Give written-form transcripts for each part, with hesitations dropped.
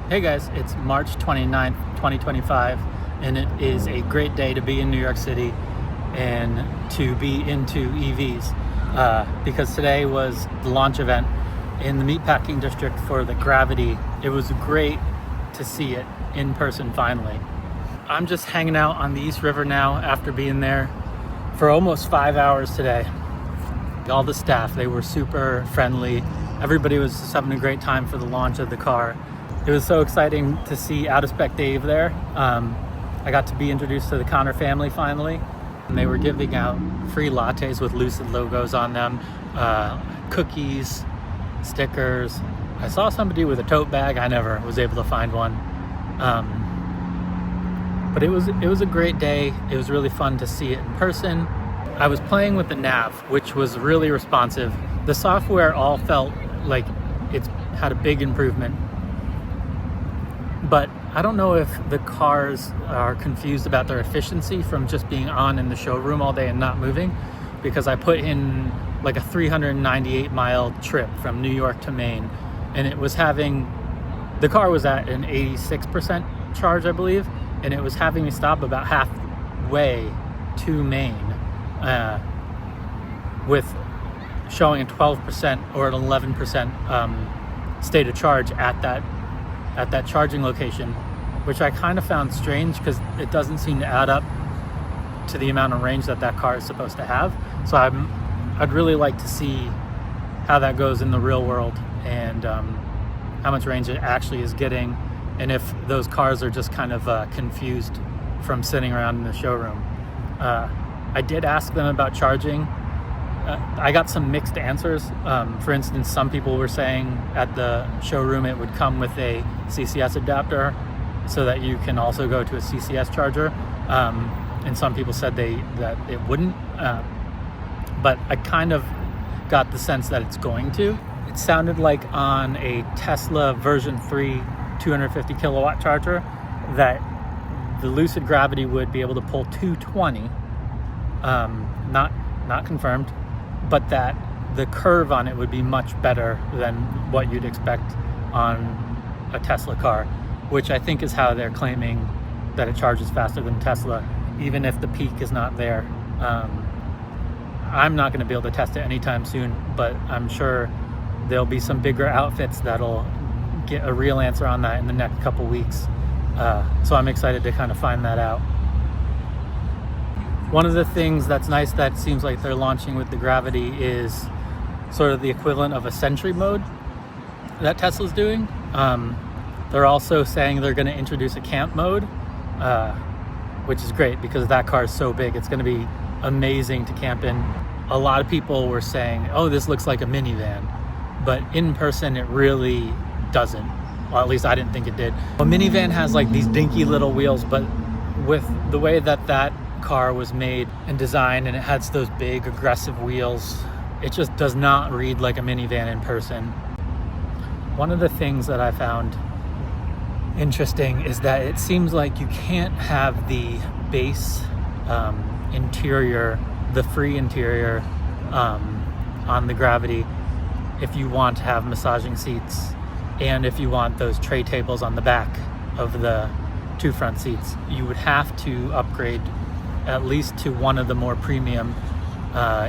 Hey guys, it's March 29th, 2025, and it is a great day to be in New York City and to be into EVs because today was the launch event in the Meatpacking district for the Gravity. It was great to see it in person finally. I'm just hanging out on the East River now after being there for almost 5 hours today. All the staff, they were super friendly. Everybody was just having a great time for the launch of the car. It was so exciting to see Out of Spec Dave there. I got to be introduced to the Connor family finally, and they were giving out free lattes with Lucid logos on them, cookies, stickers. I saw somebody with a tote bag. I never was able to find one. But it was a great day. It was really fun to see it in person. I was playing with the nav, which was really responsive. The software all felt like it's had a big improvement. But I don't know if the cars are confused about their efficiency from just being on in the showroom all day and not moving, because I put in like a 398 mile trip from New York to Maine, and it was the car was at an 86% charge, I believe, and it was having me stop about halfway to Maine with showing a 12% or an 11% state of charge at that charging location, which I kind of found strange because it doesn't seem to add up to the amount of range that car is supposed to have. So I'd really like to see how that goes in the real world, and how much range it actually is getting, and if those cars are just kind of confused from sitting around in the showroom. I did ask them about charging. I got some mixed answers. For instance, some people were saying at the showroom it would come with a CCS adapter so that you can also go to a CCS charger. And some people said that it wouldn't. But I kind of got the sense that it's going to. It sounded like on a Tesla version 3 250 kilowatt charger that the Lucid Gravity would be able to pull 220. Not confirmed, but that the curve on it would be much better than what you'd expect on a Tesla car, which I think is how they're claiming that it charges faster than Tesla, even if the peak is not there. I'm not going to be able to test it anytime soon, but I'm sure there'll be some bigger outfits that'll get a real answer on that in the next couple weeks. So I'm excited to kind of find that out. One of the things that's nice that seems like they're launching with the Gravity is sort of the equivalent of a Sentry mode that Tesla's doing. They're also saying they're going to introduce a camp mode, which is great because that car is so big. It's going to be amazing to camp in. A lot of people were saying, oh, this looks like a minivan, but in person it really doesn't. Well, at least I didn't think it did. A minivan has like these dinky little wheels, but with the way that car was made and designed, and it has those big aggressive wheels, it just does not read like a minivan in person. One of the things that I found interesting is that it seems like you can't have the base interior, the free interior on the Gravity if you want to have massaging seats and if you want those tray tables on the back of the two front seats. You would have to upgrade at least to one of the more premium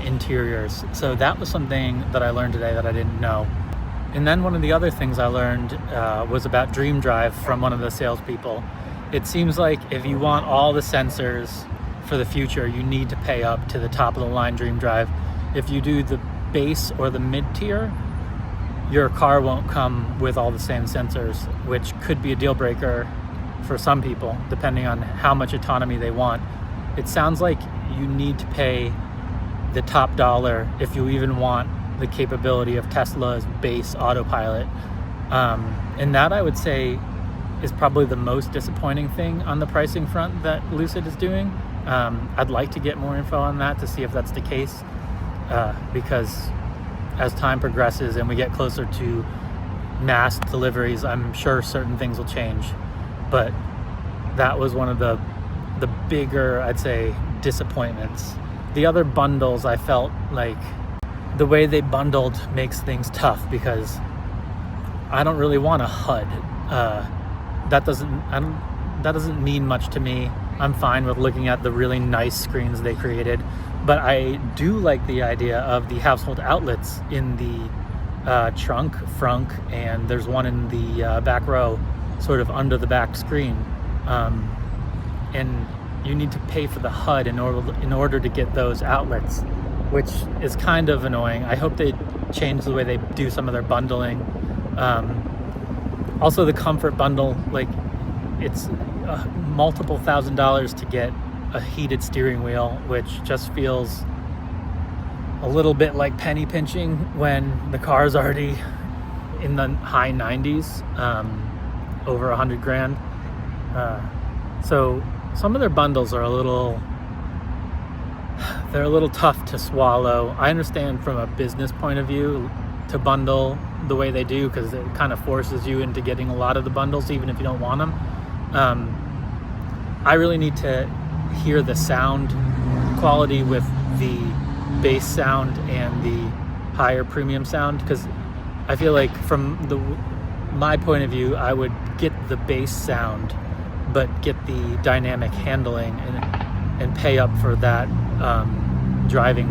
interiors. So that was something that I learned today that I didn't know. And then one of the other things I learned was about Dream Drive from one of the salespeople. It seems like if you want all the sensors for the future, you need to pay up to the top of the line Dream Drive. If you do the base or the mid-tier, your car won't come with all the same sensors, which could be a deal breaker for some people, depending on how much autonomy they want. It sounds like you need to pay the top dollar if you even want the capability of Tesla's base autopilot. And that, I would say, is probably the most disappointing thing on the pricing front that Lucid is doing. I'd like to get more info on that to see if that's the case, because as time progresses and we get closer to mass deliveries, I'm sure certain things will change. But that was one of the bigger, I'd say, disappointments. The other bundles, I felt like the way they bundled makes things tough because I don't really want a HUD. that doesn't mean much to me. I'm fine with looking at the really nice screens they created, but I do like the idea of the household outlets in the trunk, and there's one in the back row, sort of under the back screen. And you need to pay for the HUD in order to get those outlets, which is kind of annoying. I hope they change the way they do some of their bundling. Also, the comfort bundle, like, it's multiple $1,000s to get a heated steering wheel, which just feels a little bit like penny pinching when the car is already in the high 90s, over 100 grand. So some of their bundles are a little tough to swallow. I understand from a business point of view to bundle the way they do, because it kind of forces you into getting a lot of the bundles even if you don't want them. I really need to hear the sound quality with the bass sound and the higher premium sound, because I feel like from my point of view, I would get the bass sound but get the dynamic handling and pay up for that driving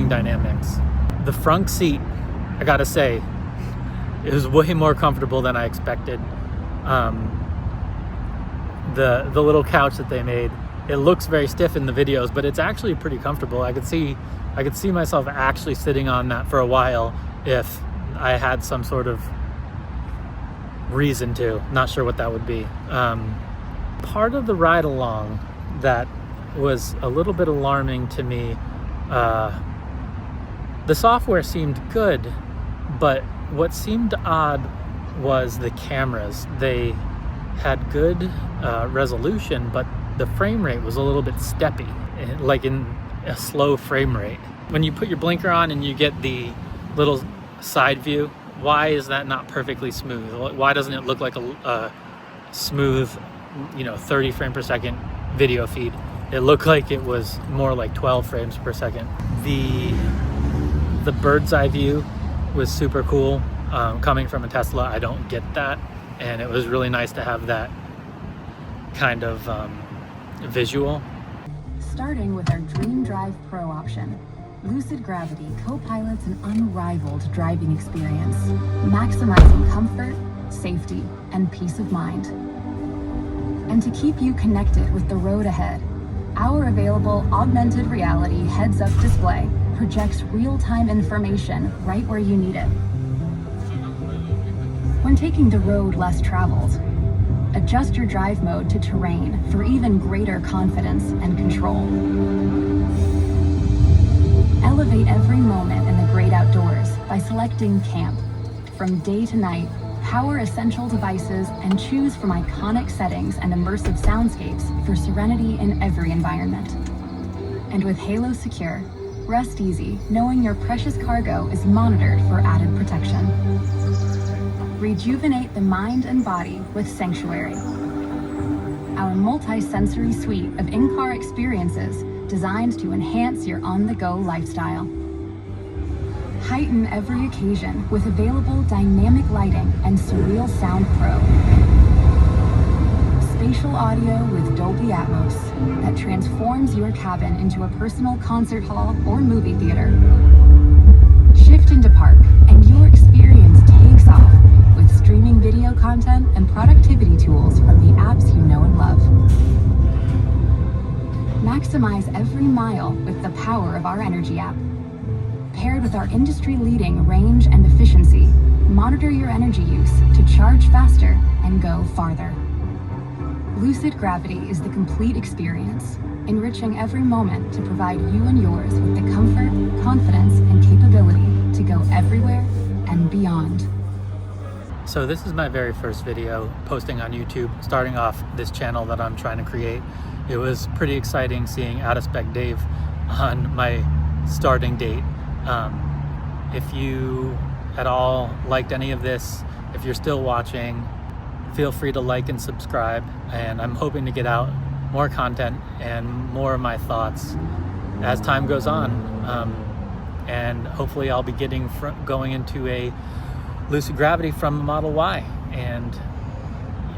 dynamics. The front seat, I gotta say, it was way more comfortable than I expected. The little couch that they made, it looks very stiff in the videos, but it's actually pretty comfortable. I could see myself actually sitting on that for a while if I had some sort of reason to. Not sure what that would be. Part of the ride along that was a little bit alarming to me, the software seemed good, but what seemed odd was the cameras. They had good resolution, but the frame rate was a little bit steppy, like in a slow frame rate. When you put your blinker on and you get the little side view, why is that not perfectly smooth? Why doesn't it look like a smooth, 30 frame per second video feed? It looked like it was more like 12 frames per second. The bird's eye view was super cool. Coming from a Tesla, I don't get that, and it was really nice to have that kind of visual. Starting with our Dream Drive Pro option, Lucid Gravity co-pilots an unrivaled driving experience, maximizing comfort, safety, and peace of mind. And to keep you connected with the road ahead, our available augmented reality heads-up display projects real-time information right where you need it. When taking the road less traveled, adjust your drive mode to terrain for even greater confidence and control. Elevate every moment in the great outdoors by selecting Camp. From day to night, power essential devices and choose from iconic settings and immersive soundscapes for serenity in every environment. And with Halo Secure, rest easy knowing your precious cargo is monitored for added protection. Rejuvenate the mind and body with Sanctuary, our multi-sensory suite of in-car experiences designed to enhance your on-the-go lifestyle. Heighten every occasion with available dynamic lighting and Surreal Sound Pro. Spatial audio with Dolby Atmos that transforms your cabin into a personal concert hall or movie theater. Shift into park and your experience takes off with streaming video content and productivity tools from the apps you know and love. Maximize every mile with the power of our Energy app. Paired with our industry-leading range and efficiency, monitor your energy use to charge faster and go farther. Lucid Gravity is the complete experience, enriching every moment to provide you and yours with the comfort, confidence, and capability to go everywhere and beyond. So this is my very first video posting on YouTube, starting off this channel that I'm trying to create. It was pretty exciting seeing Out of Spec Dave on my starting date. If you at all liked any of this, if you're still watching, feel free to like and subscribe. And I'm hoping to get out more content and more of my thoughts as time goes on. And hopefully I'll be going into a Lucid Gravity from a Model Y. And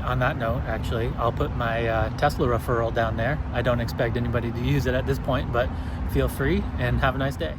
on that note, actually, I'll put my Tesla referral down there. I don't expect anybody to use it at this point, but feel free and have a nice day.